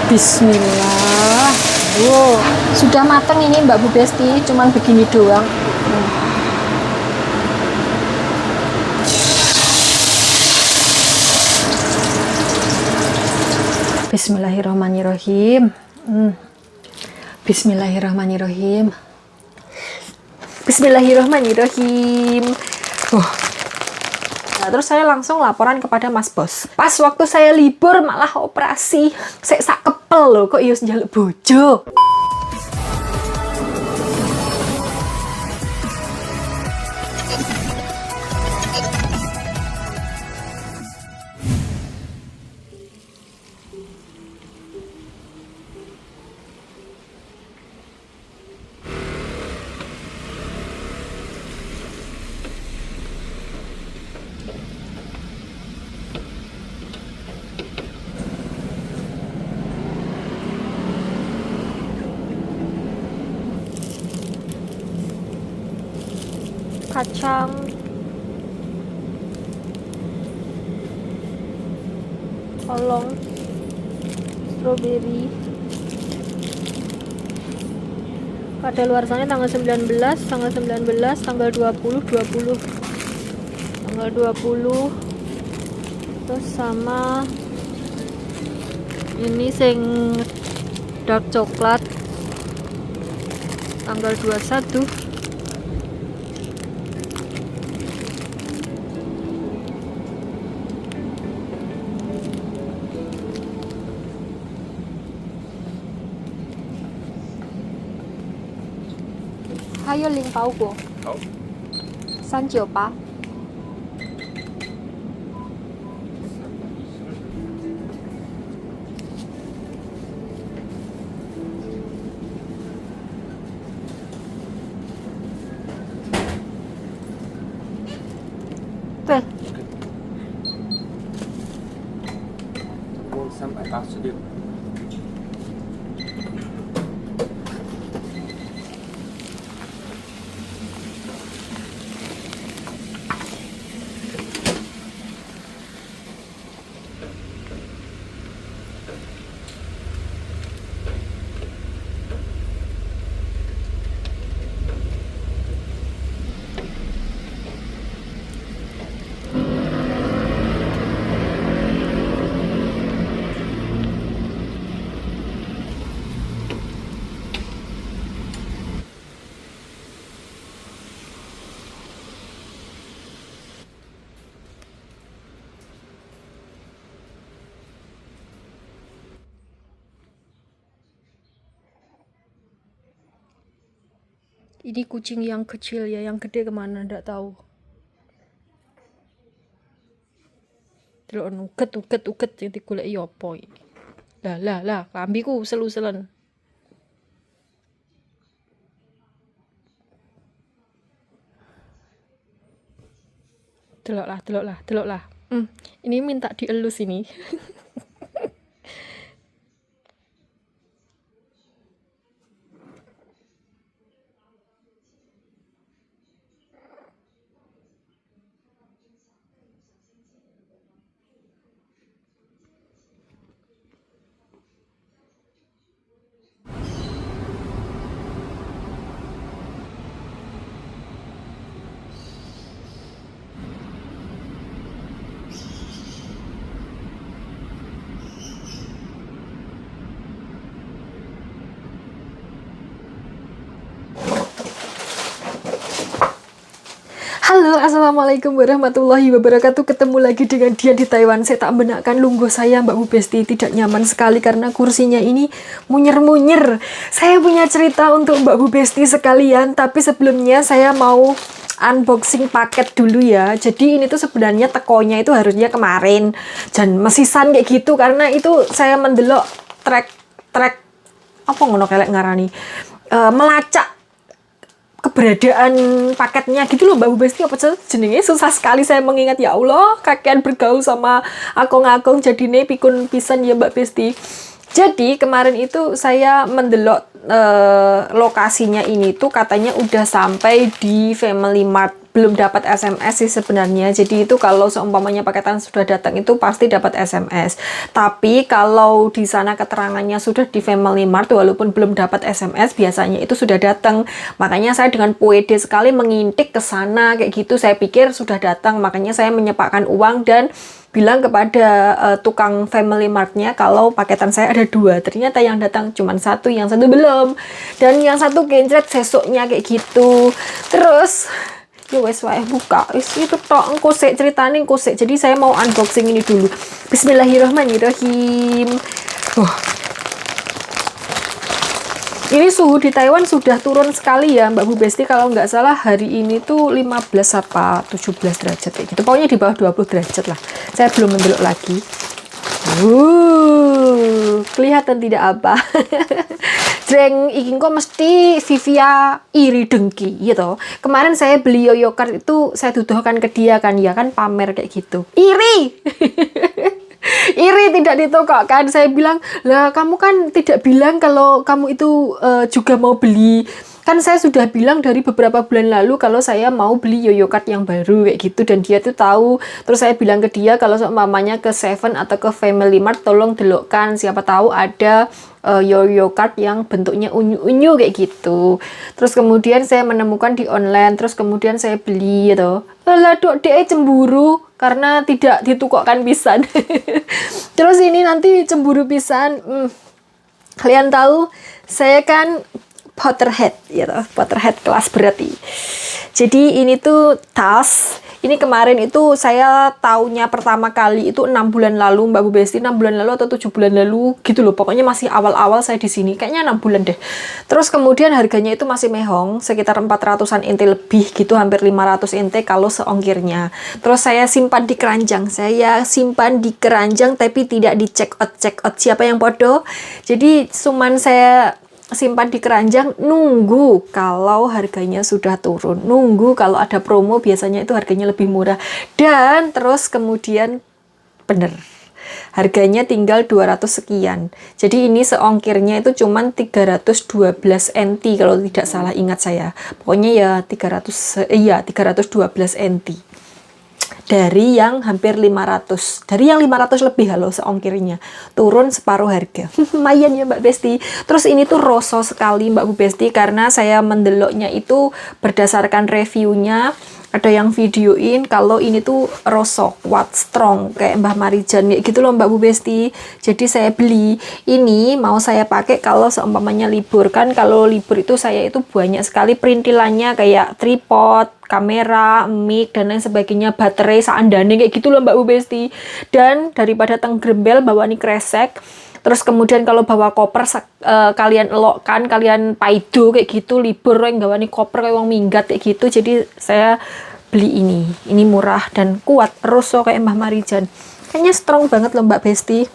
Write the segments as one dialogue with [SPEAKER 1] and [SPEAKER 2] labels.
[SPEAKER 1] Bismillah. Wow, sudah matang ini Mbak Bu Besti, cuman begini doang. Bismillahirrahmanirrahim. Bismillahirrahmanirrahim. Bismillahirrahmanirrahim. Nah, terus saya langsung laporan kepada Mas Bos. Pas waktu saya libur malah operasi. Saya sak kepel loh, kok yus njaluk bojo. Kacang, kolong, stroberi. Kadaluarsanya tanggal 19, tanggal 19, tanggal 20, 20. Tanggal 20. Terus sama ini sing dark coklat tanggal 21.还有零包裹，
[SPEAKER 2] 好
[SPEAKER 1] 398。对，
[SPEAKER 2] 共386。
[SPEAKER 1] Ini kucing yang kecil ya, yang gede kemana ndak tahu. Delok uget yang digoleki opo iki. Lah, kambiku selu-selen. Delok lah. Ini minta dielus ini. Halo, assalamualaikum warahmatullahi wabarakatuh. Ketemu lagi dengan dia di Taiwan. Saya tak benakkan lungguh saya Mbak Bu Besti tidak nyaman sekali karena kursinya ini munyer-munyer. Saya punya cerita untuk Mbak Bu Besti sekalian, tapi sebelumnya saya mau unboxing paket dulu ya. Jadi ini tuh sebenarnya tekonya itu harusnya kemarin dan mesisan kayak gitu karena itu saya mendelok track apa ngono kelek ngarani melacak keberadaan paketnya gitu loh Mbak Bu Besti, apa jenenge susah sekali saya mengingat, ya Allah kakean bergaul sama akong-akong jadine pikun pisan ya Mbak Besti. Jadi kemarin itu saya mendelok lokasinya ini tuh katanya udah sampai di Family Mart belum dapat SMS sih sebenarnya. Jadi itu kalau seumpamanya paketan sudah datang itu pasti dapat SMS. Tapi kalau di sana keterangannya sudah di Family Mart walaupun belum dapat SMS, biasanya itu sudah datang. Makanya saya dengan pede sekali mengintik ke sana kayak gitu. Saya pikir sudah datang, makanya saya menyepakkan uang dan bilang kepada tukang Family Mart-nya kalau paketan saya ada 2. Ternyata yang datang cuma 1, yang 1 belum. Dan yang 1 gencret sesoknya kayak gitu. Terus ya wes wae buka. Wis itu tok engko sik ceritane engko sik. Jadi saya mau unboxing ini dulu. Bismillahirrahmanirrahim. Ini suhu di Taiwan sudah turun sekali ya Mbak Bu Besti, kalau nggak salah hari ini tuh 15 apa 17 derajat kayak gitu. Pokoknya di bawah 20 derajat lah. Saya belum mendelok lagi. Kelihatan tidak apa. Jreng iki kok mesti Vivia iri dengki gitu. Kemarin saya beli yoyo card itu saya tuduhkan ke dia kan, ya kan pamer kayak gitu. Iri. Iri tidak ditokokkan. Saya bilang, lah kamu kan tidak bilang kalau kamu itu juga mau beli. Kan saya sudah bilang dari beberapa bulan lalu kalau saya mau beli yoyo card yang baru kayak gitu, dan dia tuh tahu. Terus saya bilang ke dia kalau seumpamanya ke Seven atau ke Family Mart tolong delokkan, siapa tahu ada yoyo card yang bentuknya unyu-unyu kayak gitu. Terus kemudian saya menemukan di online, terus kemudian saya beli gitu. Lah dok dia cemburu karena tidak ditukokkan pisan. Terus ini nanti cemburu pisan. Kalian tahu saya kan Potterhead gitu, Potterhead kelas berarti. Jadi ini tuh tas. Ini kemarin itu saya taunya pertama kali itu 6 bulan lalu Mbak Bu Besti, 6 bulan lalu atau 7 bulan lalu gitu loh. Pokoknya masih awal-awal saya di sini. Kayaknya 6 bulan deh. Terus kemudian harganya itu masih mehong, sekitar 400-an NT lebih gitu, hampir 500 NT kalau seongkirnya. Terus saya simpan di keranjang. Saya simpan di keranjang tapi tidak di check out siapa yang bodoh. Jadi cuman saya simpan di keranjang, nunggu kalau harganya sudah turun, nunggu kalau ada promo, biasanya itu harganya lebih murah. Dan terus kemudian bener harganya tinggal 200 sekian. Jadi ini seongkirnya itu cuman 312 NT kalau tidak salah ingat saya. Pokoknya ya 312 NT. Dari yang hampir 500, dari yang 500 lebih halo seongkirnya, turun separuh harga. Lumayan ya Mbak Besti. Terus ini tuh roso sekali Mbak Bu Besti, karena saya mendeloknya itu berdasarkan reviewnya. Ada yang videoin kalau ini tuh roso, kuat, strong, kayak Mbah Marijan kayak gitu loh Mbak Bu Besti. Jadi saya beli ini, mau saya pakai kalau seumpamanya libur. Kan kalau libur itu saya itu banyak sekali perintilannya, kayak tripod, kamera, mic, dan lain sebagainya, baterai, seandane kayak gitu loh Mbak Bu Besti. Dan daripada tenggrembel bawa nih kresek, terus kemudian kalau bawa koper kalian elokkan, kalian paido kayak gitu, libur yang bawa nih koper kayak wong minggat kayak gitu. Jadi saya beli ini murah dan kuat, roso kayak Mbah Marijan. Kayaknya strong banget loh Mbak Besti.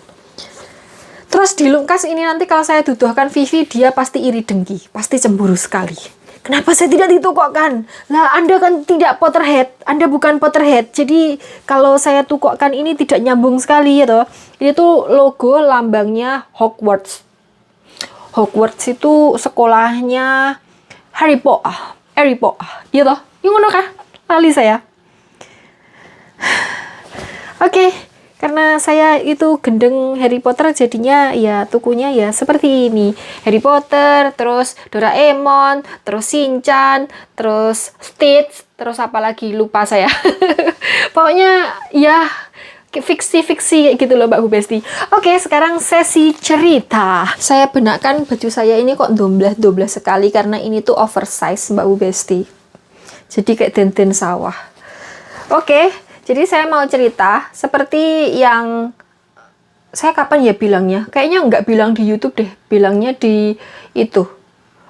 [SPEAKER 1] Terus di Lukas ini nanti kalau saya tuduhkan Vivi, dia pasti iri dengki, pasti cemburu sekali. Kenapa saya tidak ditukokkan? Lah Anda kan tidak Potterhead, Anda bukan Potterhead. Jadi kalau saya tukokkan ini tidak nyambung sekali ya toh. Ini tuh logo lambangnya Hogwarts. Hogwarts itu sekolahnya Harry Potter. Iya toh? Yang ngono kah? Lali saya. Oke. Karena saya itu gendeng Harry Potter, jadinya ya tukunya ya seperti ini. Harry Potter, terus Doraemon, terus Shinchan, terus Stitch, terus apa lagi lupa saya. Pokoknya ya fiksi-fiksi gitu loh Mbak Bu Besti. Oke, sekarang sesi cerita. Saya benakkan baju saya ini kok domblah sekali karena ini tuh oversize Mbak Bu Besti. Jadi kayak denten sawah. Oke. Jadi saya mau cerita seperti yang saya kapan ya bilangnya? Kayaknya nggak bilang di YouTube deh, bilangnya di itu.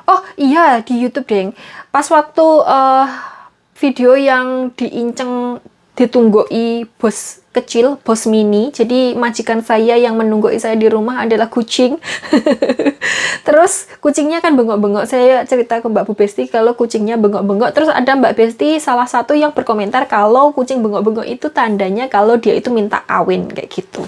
[SPEAKER 1] Oh iya di YouTube deh. Pas waktu video yang diinceng ditunggoi bos kecil, bos mini. Jadi majikan saya yang menunggu saya di rumah adalah kucing. Terus kucingnya kan bengok-bengok. Saya cerita ke Mbak Bu Besti kalau kucingnya bengok-bengok. Terus ada Mbak Besti salah satu yang berkomentar kalau kucing bengok-bengok itu tandanya kalau dia itu minta kawin kayak gitu.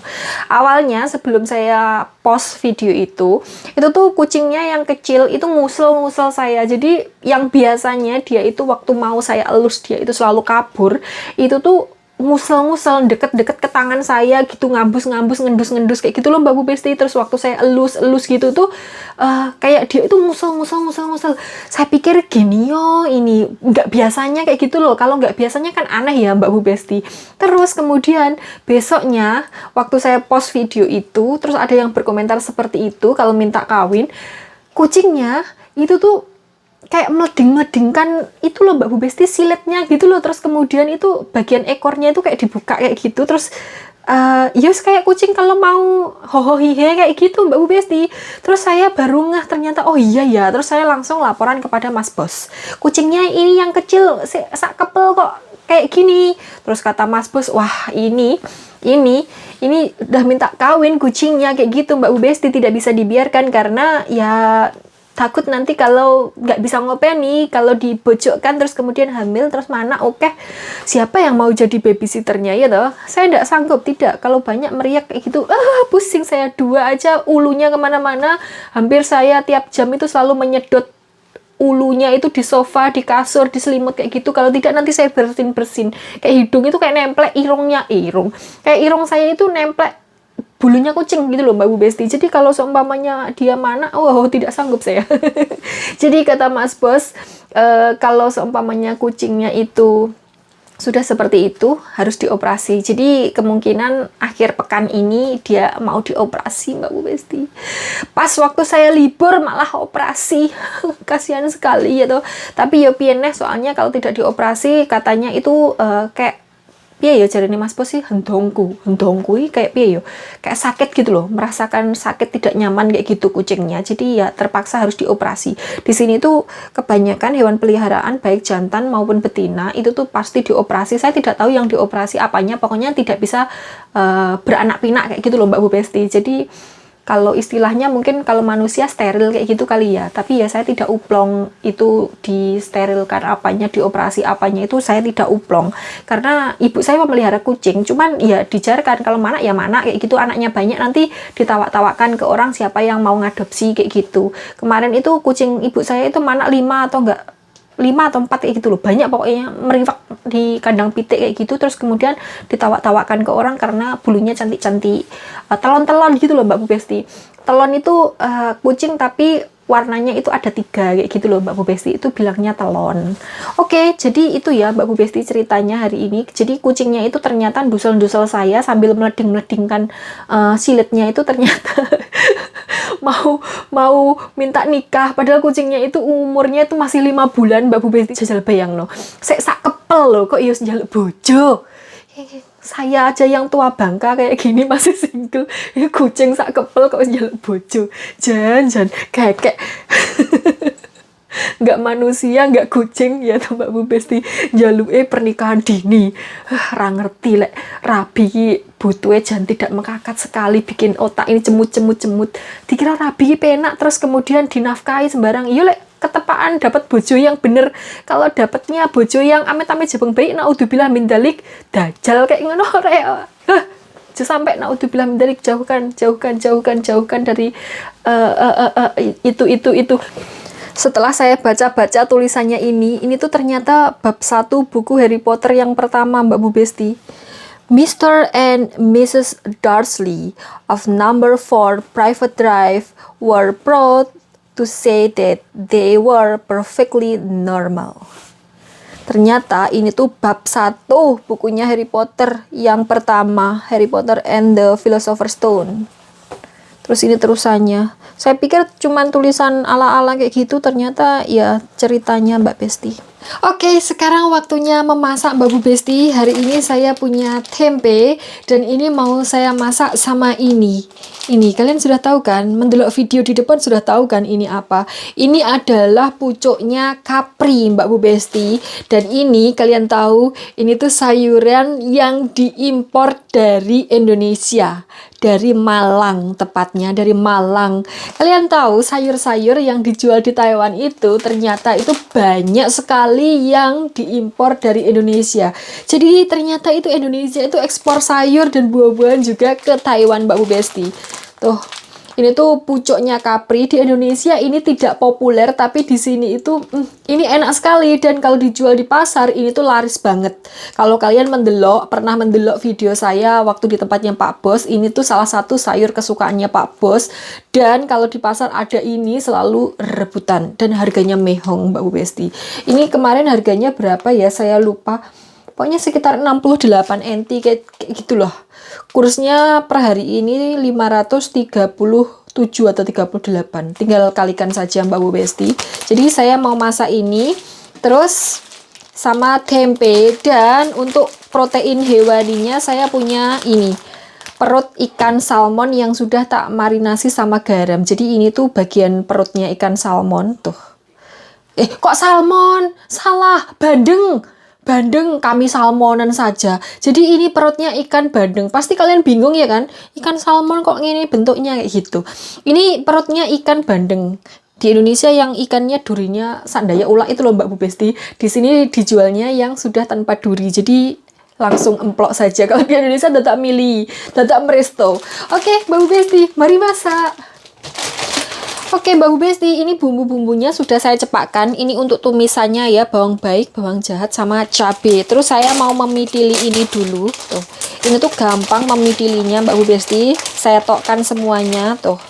[SPEAKER 1] Awalnya sebelum saya post video itu tuh kucingnya yang kecil itu ngusul-ngusul saya. Jadi yang biasanya dia itu waktu mau saya elus dia itu selalu kabur, itu tuh ngusel-ngusel deket-deket ke tangan saya gitu, ngambus-ngambus, ngendus-ngendus kayak gitu loh Mbak Bu Besti. Terus waktu saya elus-elus gitu tuh kayak dia itu ngusel-ngusel. Saya pikir gini ini nggak biasanya kayak gitu loh. Kalau nggak biasanya kan aneh ya Mbak Bu Besti. Terus kemudian besoknya waktu saya post video itu, terus ada yang berkomentar seperti itu kalau minta kawin, kucingnya itu tuh kayak meleding-meledingkan itu loh Mbak Bu Besti, silitnya gitu loh. Terus kemudian itu bagian ekornya itu kayak dibuka kayak gitu. Terus yes kayak kucing kalau mau hoho hihe kayak gitu Mbak Bu Besti. Terus saya baru ngeh ternyata oh iya ya. Terus saya langsung laporan kepada Mas Bos, kucingnya ini yang kecil sak kepel kok kayak gini. Terus kata Mas Bos, wah ini udah minta kawin kucingnya kayak gitu Mbak Bu Besti, tidak bisa dibiarkan karena ya takut nanti kalau nggak bisa ngopeni, kalau dibojokkan terus kemudian hamil terus mana oke siapa yang mau jadi babysitternya ya toh. Saya nggak sanggup, tidak, kalau banyak meriak kayak gitu pusing saya. Dua aja ulunya kemana-mana, hampir saya tiap jam itu selalu menyedot ulunya itu di sofa, di kasur, di selimut kayak gitu. Kalau tidak nanti saya bersin kayak hidung itu kayak nemplek kayak irung saya itu nemplek bulunya kucing gitu loh Mbak Bu Besti. Jadi kalau seumpamanya dia mana, tidak sanggup saya. Jadi kata Mas Bos, kalau seumpamanya kucingnya itu sudah seperti itu harus dioperasi. Jadi kemungkinan akhir pekan ini dia mau dioperasi Mbak Bu Besti. Pas waktu saya libur malah operasi. Kasihan sekali ya toh. Tapi ya pieneh, soalnya kalau tidak dioperasi katanya itu kayak piye ya jarene Mas Bos sih, hentongku kayak piye yo, kayak sakit gitu loh, merasakan sakit, tidak nyaman kayak gitu kucingnya. Jadi ya terpaksa harus dioperasi. Di sini tuh kebanyakan hewan peliharaan baik jantan maupun betina itu tuh pasti dioperasi. Saya tidak tahu yang dioperasi apanya, pokoknya tidak bisa beranak pinak kayak gitu loh Mbak Bu Besti. Jadi kalau istilahnya mungkin kalau manusia steril kayak gitu kali ya. Tapi ya saya tidak uplong itu disterilkan apanya, dioperasi apanya, itu saya tidak uplong. Karena ibu saya memelihara kucing, cuman ya dijarkan kalau mana ya mana kayak gitu, anaknya banyak nanti ditawak-tawakan ke orang siapa yang mau ngadopsi kayak gitu. Kemarin itu kucing ibu saya itu mana 5 atau enggak 5 atau 4 kayak gitu loh, banyak pokoknya meriwak di kandang pitik kayak gitu. Terus kemudian ditawak-tawakan ke orang karena bulunya cantik-cantik, telon-telon gitu loh Mbak Bu Besti. Telon itu kucing tapi warnanya itu ada 3 kayak gitu loh Mbak Bu Besti, itu bilangnya telon. Oke, jadi itu ya Mbak Bu Besti ceritanya hari ini. Jadi kucingnya itu ternyata dusel-dusel saya sambil meleding-meledingkan silitnya itu ternyata mau minta nikah, padahal kucingnya itu umurnya itu masih 5 bulan Mbak Bu Besti. Jajal bayang loh, saya sak kepel loh kok iya njaluk bojo. Saya aja yang tua bangka kayak gini masih single, ini kucing sak kepel kok njaluk bojo. Jan kayak nggak manusia, nggak kucing ya tuh Mbak Bu Besti, jaluke pernikahan dini. Ra ngerti lek rabi butuhe jan tidak mengkakat sekali, bikin otak ini cemut. Dikira rabi penak terus kemudian dinafkahi sembarang. Iya lek ketepaan dapat bojo yang bener. Kalau dapatnya bojo yang amit-amit jebeng baik, naudzubillah min dalik, dajal kayak ngono rek. Sampai naudzubillah min dalik, jauhkan dari itu. Setelah saya baca-baca tulisannya ini tuh ternyata bab 1 buku Harry Potter yang pertama Mbak Bu Besti. Mr. and Mrs. Dursley of number 4 Private Drive were proud to say that they were perfectly normal. Ternyata ini tuh bab 1 bukunya Harry Potter yang pertama, Harry Potter and the Philosopher's Stone. Terus ini terusannya. Saya pikir cuman tulisan ala-ala kayak gitu, ternyata ya ceritanya Mbak Besti. Oke, sekarang waktunya memasak Mbak Bu Besti. Hari ini saya punya tempe dan ini mau saya masak sama ini. Ini kalian sudah tahu kan? Mendelok video di depan sudah tahu kan ini apa? Ini adalah pucuknya kapri Mbak Bu Besti. Dan ini kalian tahu, ini tuh sayuran yang diimpor dari Indonesia. Dari Malang, tepatnya dari Malang. Kalian tahu sayur-sayur yang dijual di Taiwan itu ternyata itu banyak sekali yang diimpor dari Indonesia. Jadi ternyata itu Indonesia itu ekspor sayur dan buah-buahan juga ke Taiwan Mbak Bu Besti. Tuh, ini tuh pucuknya kapri. Di Indonesia ini tidak populer, tapi di sini itu ini enak sekali, dan kalau dijual di pasar ini tuh laris banget. Kalau kalian pernah mendelok video saya waktu di tempatnya Pak Bos, ini tuh salah satu sayur kesukaannya Pak Bos, dan kalau di pasar ada ini selalu rebutan dan harganya mehong Mbak Bu Besti. Ini kemarin harganya berapa ya, saya lupa. Pokoknya sekitar 68 NT kayak gitu loh. Kursnya per hari ini 537 atau 38. Tinggal kalikan saja Mbak Bu Besti. Jadi saya mau masak ini terus sama tempe, dan untuk protein hewaninya saya punya ini. Perut ikan salmon yang sudah tak marinasi sama garam. Jadi ini tuh bagian perutnya ikan salmon tuh. Kok salmon? Salah, bandeng kami salmonan saja. Jadi ini perutnya ikan bandeng. Pasti kalian bingung ya kan? Ikan salmon kok gini bentuknya kayak gitu. Ini perutnya ikan bandeng. Di Indonesia yang ikannya durinya sandaya ulak itu loh Mbak Bu Besti. Di sini dijualnya yang sudah tanpa duri. Jadi langsung emplok saja. Kalau di Indonesia dadak mili, dadak meresto. Oke, Mbak Bu Besti, mari masak. Oke Mbak Bu Besti, ini bumbu-bumbunya sudah saya cepatkan. Ini untuk tumisannya ya, bawang baik, bawang jahat, sama cabai. Terus saya mau memidili ini dulu. Tuh, ini tuh gampang memidilinya Mbak Bu Besti. Saya tokkan semuanya. Tuh,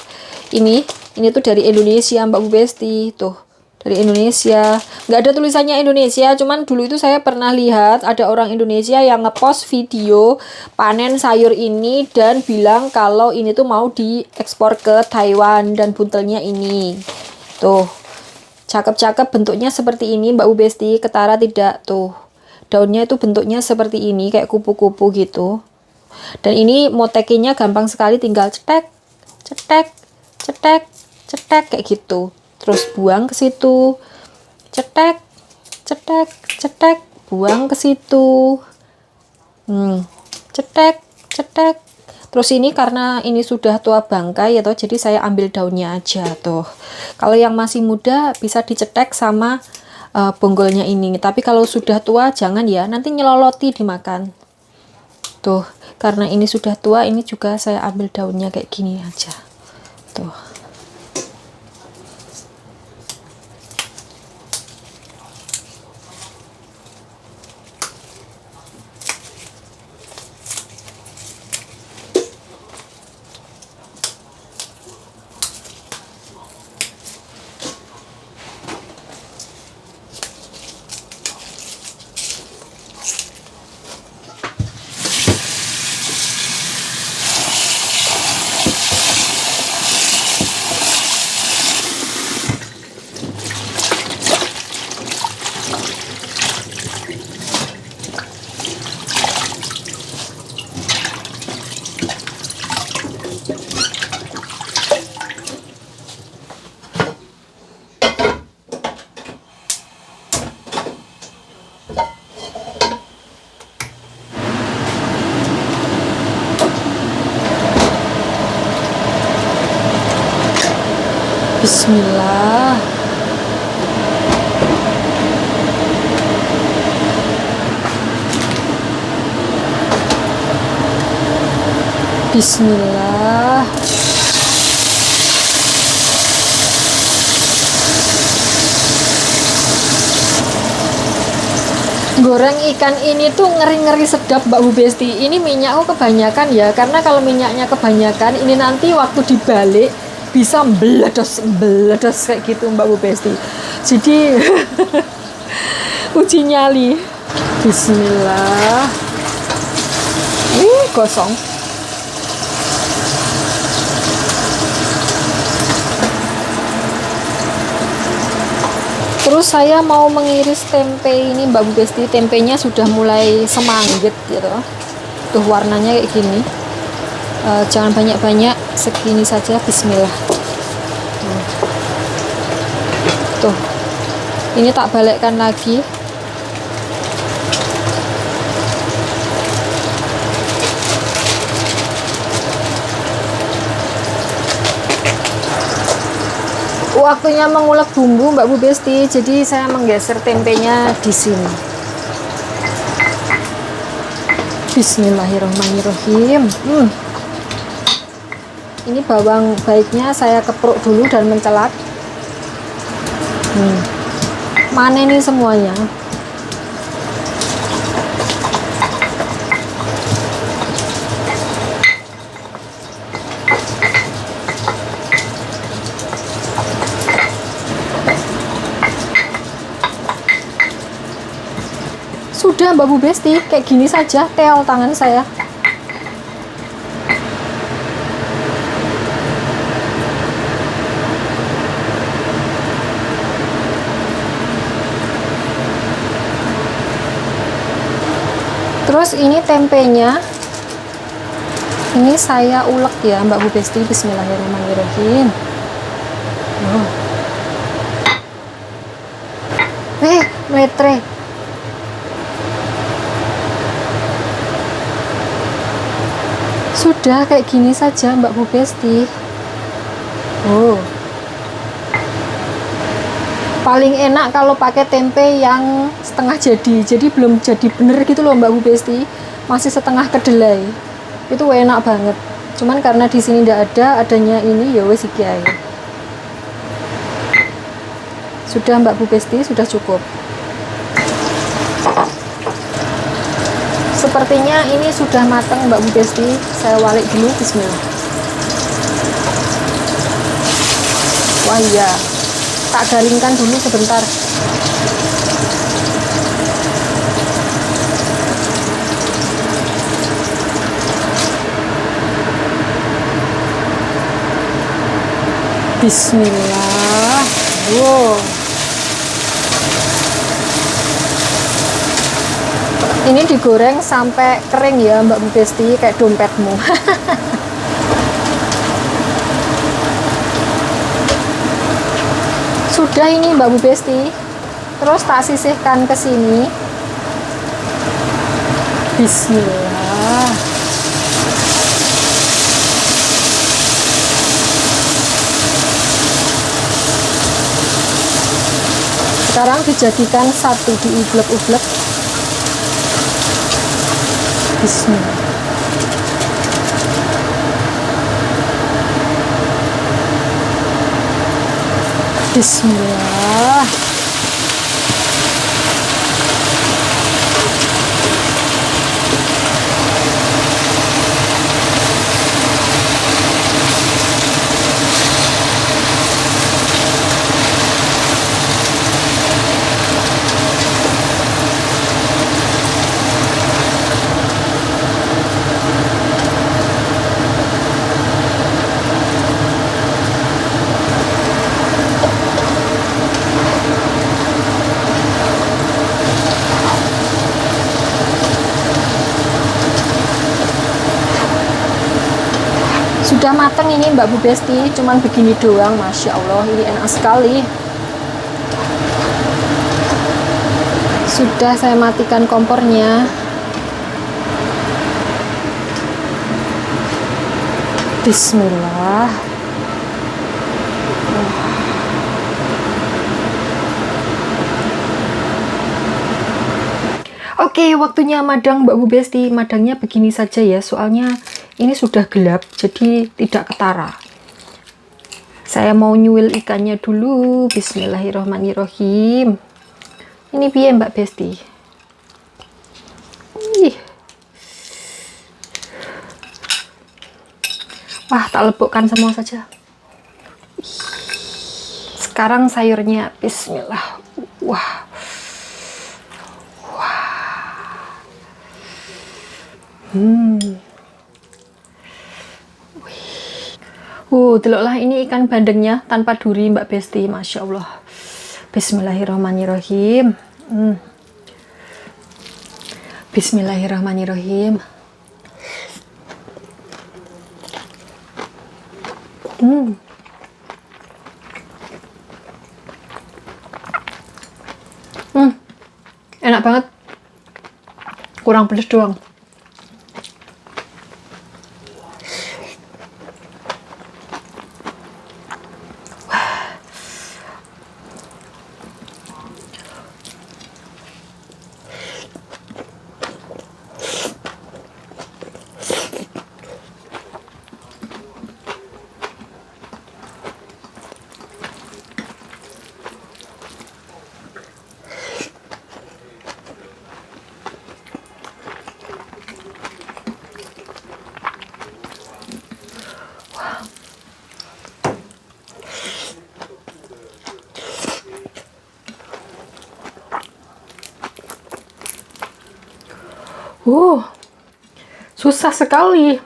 [SPEAKER 1] ini tuh dari Indonesia Mbak Bu Besti. Tuh, dari Indonesia. Nggak ada tulisannya Indonesia, cuman dulu itu saya pernah lihat ada orang Indonesia yang ngepost video panen sayur ini dan bilang kalau ini tuh mau diekspor ke Taiwan, dan buntelnya ini. Tuh, cakep-cakep bentuknya seperti ini Mbak Bu Besti, ketara tidak tuh. Daunnya itu bentuknya seperti ini, kayak kupu-kupu gitu. Dan ini motekinya gampang sekali, tinggal cetek, cetek, cetek, cetek kayak gitu. Terus buang ke situ, cetek, cetek, cetek, buang ke situ, cetek, cetek. Terus ini karena ini sudah tua bangkai ya toh, jadi saya ambil daunnya aja tuh. Kalau yang masih muda bisa dicetek sama bonggolnya ini. Tapi kalau sudah tua jangan ya, nanti nyeloloti dimakan. Tuh, karena ini sudah tua, ini juga saya ambil daunnya kayak gini aja. Tuh. Bismillah. Bismillah. Goreng ikan ini tuh ngeri-ngeri sedap Mbak Bu Besti. Ini minyakku kebanyakan ya, karena kalau minyaknya kebanyakan ini nanti waktu dibalik bisa meledos kayak gitu Mbak Bu Besti. Jadi uji nyali. Bismillah. Gosong. Terus saya mau mengiris tempe ini Mbak Bu Besti. Tempenya sudah mulai semanggit gitu. Tuh warnanya kayak gini. Jangan banyak-banyak, segini saja. Bismillah. Tuh. Ini tak balikkan lagi. Waktunya mengulek bumbu Mbak Bu Besti, jadi saya menggeser tempenya di sini. Bismillahirrahmanirrahim. Ini bawang baiknya saya kepruk dulu dan mencelat. Mana ini semuanya? Sudah Mbak Bu Besti, kayak gini saja tel tangan saya. Terus ini tempenya, ini saya ulek ya Mbak Bu Besti. Bismillahirrahmanirrahim. Metre. Sudah kayak gini saja Mbak Bu Besti. Paling enak kalau pakai tempe yang setengah jadi belum jadi bener gitu loh Mbak Bu Besti, masih setengah kedelai. Itu enak banget. Cuman karena di sini tidak ada, adanya ini ya wes iki ae. Sudah Mbak Bu Besti, sudah cukup. Sepertinya ini sudah matang Mbak Bu Besti. Saya walik dulu, bismillah. Wah iya, tak garingkan dulu sebentar. Bismillah. Wow. Ini digoreng sampai kering ya Mbak Bu Besti, kayak dompetmu. Sudah ini Mbak Bu Besti. Terus tak sisihkan ke sini. Bismillah. Sekarang dijadikan satu, diublek-ublek. Bismillah. Bismillah. Sudah matang ini Mbak Bu Besti, cuman begini doang. Masya Allah, ini enak sekali. Sudah saya matikan kompornya. Bismillah. Oke, waktunya madang Mbak Bu Besti. Madangnya begini saja ya, soalnya ini sudah gelap, jadi tidak ketara. Saya mau nyuil ikannya dulu. Bismillahirrohmanirrohim. Ini piye Mbak Besti? Wah, tak lebokkan semua saja. Sekarang sayurnya, bismillah. Wah. Deloklah ini ikan bandengnya tanpa duri Mbak Besti, Masya Allah. Bismillahirrahmanirrahim. Bismillahirrahmanirrahim. Enak banget. Kurang pedes doang. Susah sekali.